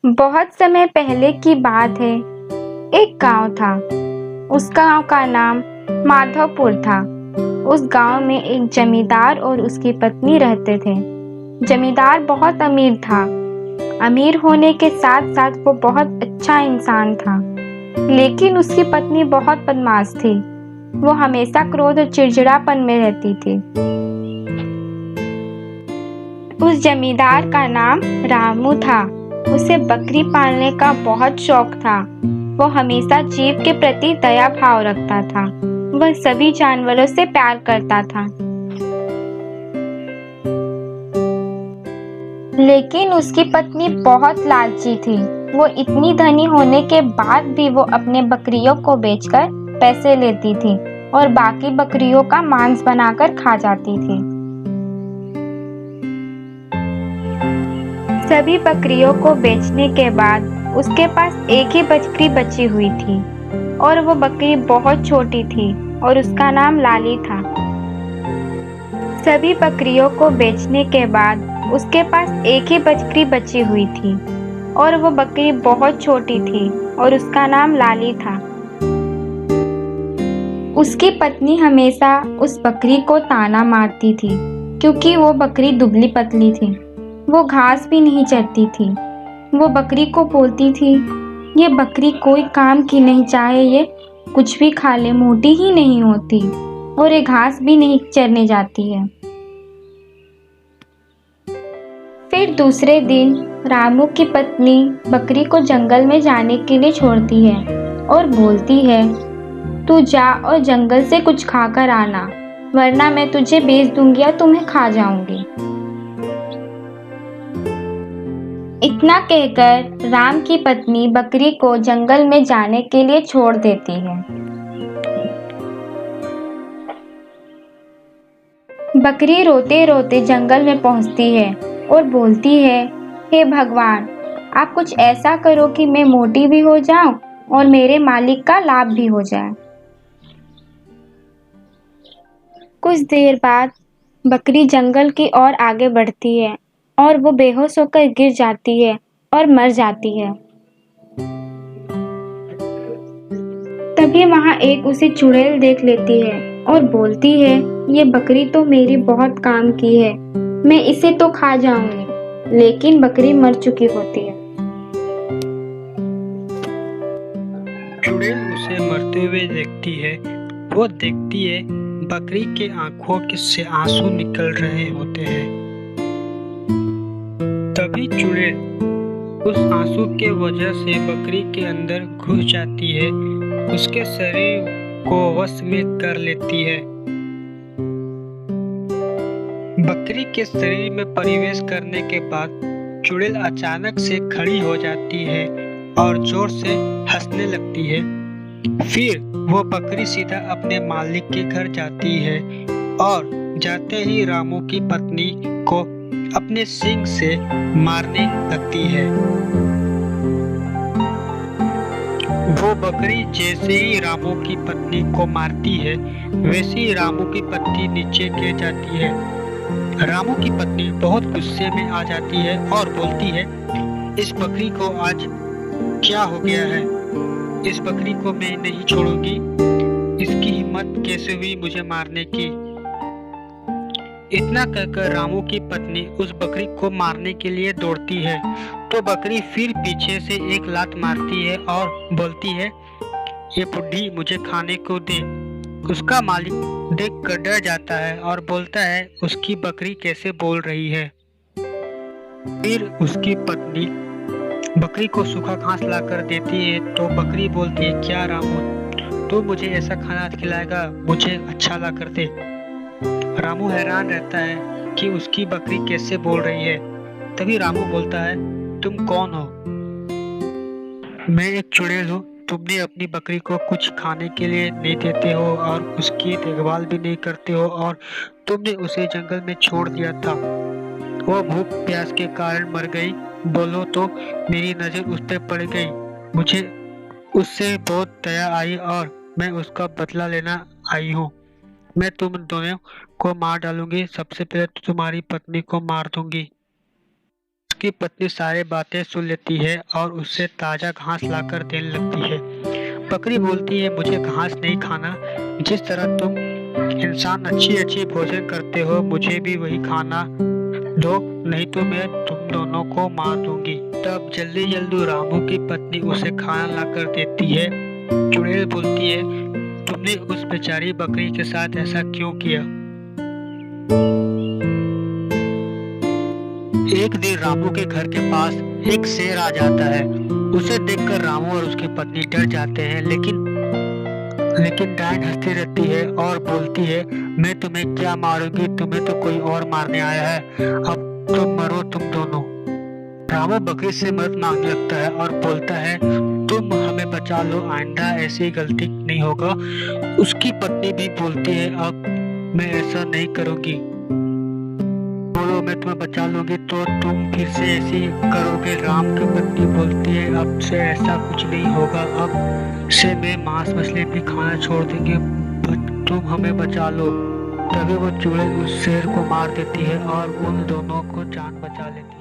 बहुत समय पहले की बात है। एक गांव था। उस गांव का नाम माधवपुर था। उस गांव में एक जमींदार और उसकी पत्नी रहते थे। जमींदार बहुत अमीर था। अमीर होने के साथ साथ वो बहुत अच्छा इंसान था। लेकिन उसकी पत्नी बहुत बदमाश थी। वो हमेशा क्रोध और चिड़चिड़ापन में रहती थी। उस जमींदार का नाम रामू था। उसे बकरी पालने का बहुत शौक था। वो हमेशा जीव के प्रति दया भाव रखता था। वह सभी जानवरों से प्यार करता था। लेकिन उसकी पत्नी बहुत लालची थी। वो इतनी धनी होने के बाद भी वो अपने बकरियों को बेचकर पैसे लेती थी और बाकी बकरियों का मांस बनाकर खा जाती थी। सभी बकरियों को बेचने के बाद उसके पास एक ही बकरी बची हुई थी और वो बकरी बहुत छोटी थी और उसका नाम लाली था। सभी बकरियों को बेचने के बाद उसके पास एक ही बकरी बची हुई थी और वो बकरी बहुत छोटी थी और उसका नाम लाली था। उसकी पत्नी हमेशा उस बकरी को ताना मारती थी क्योंकि वो बकरी दुबली पतली थी। वो घास भी नहीं चरती थी। वो बकरी को बोलती थी, ये बकरी कोई काम की नहीं, चाहे ये कुछ भी खा ले, मोटी ही नहीं होती और ये घास भी नहीं चरने जाती है। फिर दूसरे दिन रामू की पत्नी बकरी को जंगल में जाने के लिए छोड़ती है और बोलती है, तू जा और जंगल से कुछ खाकर आना, वरना मैं तुझे बेच दूंगी या तुम्हें खा जाऊंगी। इतना कहकर राम की पत्नी बकरी को जंगल में जाने के लिए छोड़ देती है। बकरी रोते रोते जंगल में पहुंचती है और बोलती है, हे भगवान, आप कुछ ऐसा करो कि मैं मोटी भी हो जाऊं और मेरे मालिक का लाभ भी हो जाए। कुछ देर बाद बकरी जंगल की ओर आगे बढ़ती है और वो बेहोश होकर गिर जाती है और मर जाती है। तभी वहां एक उसे चुड़ैल देख लेती है और बोलती है, ये बकरी तो मेरी बहुत काम की है, मैं इसे तो खा जाऊंगी। लेकिन बकरी मर चुकी होती है। चुड़ैल उसे मरते हुए देखती है। वो देखती है बकरी के आंखों से आंसू निकल रहे होते हैं। तभी चुड़ैल उस आंसू के वजह से बकरी के अंदर घुस जाती है, उसके शरीर को वश में कर लेती है। बकरी के शरीर में प्रवेश करने के बाद चुड़ैल अचानक से खड़ी हो जाती है और जोर से हंसने लगती है। फिर वो बकरी सीधा अपने मालिक के घर जाती है और जाते ही रामू की पत्नी को अपने सींग से मारने लगती है। वो बकरी जैसे ही रामू की पत्नी को मारती है, वैसे ही रामू की पत्नी नीचे गिर जाती है। रामू की पत्नी बहुत गुस्से में आ जाती है और बोलती है, इस बकरी को आज क्या हो गया है? इस बकरी को मैं नहीं छोड़ूंगी। इसकी हिम्मत कैसे हुई मुझे मारने की? इतना कहकर रामू की पत्नी उस बकरी को मारने के लिए दौड़ती है तो बकरी फिर पीछे से एक लात मारती है और बोलती है, ये बुढ़ी मुझे खाने को दे। उसका मालिक देखकर डर जाता है और बोलता है, उसकी बकरी कैसे बोल रही है। फिर उसकी पत्नी बकरी को सूखा घास लाकर देती है तो बकरी बोलती है, क्या रामू, तू मुझे ऐसा खाना खिलाएगा, मुझे अच्छा ला कर दे। रामू हैरान रहता है कि उसकी बकरी कैसे बोल रही है। तभी रामू बोलता है, तुम कौन हो? मैं एक चुड़ैल हूँ। तुमने अपनी बकरी को कुछ खाने के लिए नहीं देते हो और उसकी देखभाल भी नहीं करते हो और तुमने उसे जंगल में छोड़ दिया था। वो भूख प्यास के कारण मर गई। बोलो तो मेरी नजर उस पर पड़ गई। मुझे उससे बहुत दया आई और मैं उसका बदला लेना आई हूँ। मैं तुम दोनों को मार डालूंगी। सबसे पहले तो तुम्हारी पत्नी को मार दूंगी। उसकी पत्नी सारी बातें सुन लेती है और उससे ताजा घास लाकर देने लगती है। बकरी बोलती है, मुझे घास नहीं खाना, जिस तरह तुम इंसान अच्छी भोजन करते हो मुझे भी वही खाना दो, नहीं तो मैं तुम दोनों को मार दूंगी। तब जल्दी जल्दी रामू की पत्नी उसे खाना लाकर देती है। चुड़ैल बोलती है, तुमने उस बेचारी बकरी के साथ ऐसा क्यों किया? एक दिन रामू के घर के पास एक शेर आ जाता है। उसे देखकर रामू और उसकी पत्नी डर जाते हैं, लेकिन डायन हंसती रहती है और बोलती है, मैं तुम्हें क्या मारूंगी, तुम्हें तो कोई और मारने आया है, अब तुम मरो तुम दोनों। रामू बकरी से मदद मांगने लगता है और बोलता है, तुम हमें बचा लो, आइंदा ऐसी गलती नहीं होगा। उसकी पत्नी भी बोलती है, अब मैं ऐसा नहीं करूंगी, बोलो मैं तुम्हें बचा लूंगी तो तुम फिर से ऐसी करोगे। राम की पत्नी बोलती है, अब से ऐसा कुछ नहीं होगा, अब से मैं मांस मछली भी खाना छोड़ देंगे, तुम हमें बचा लो। तभी वो चुड़ैल उस शेर को मार देती है और उन दोनों को जान बचा लेती है।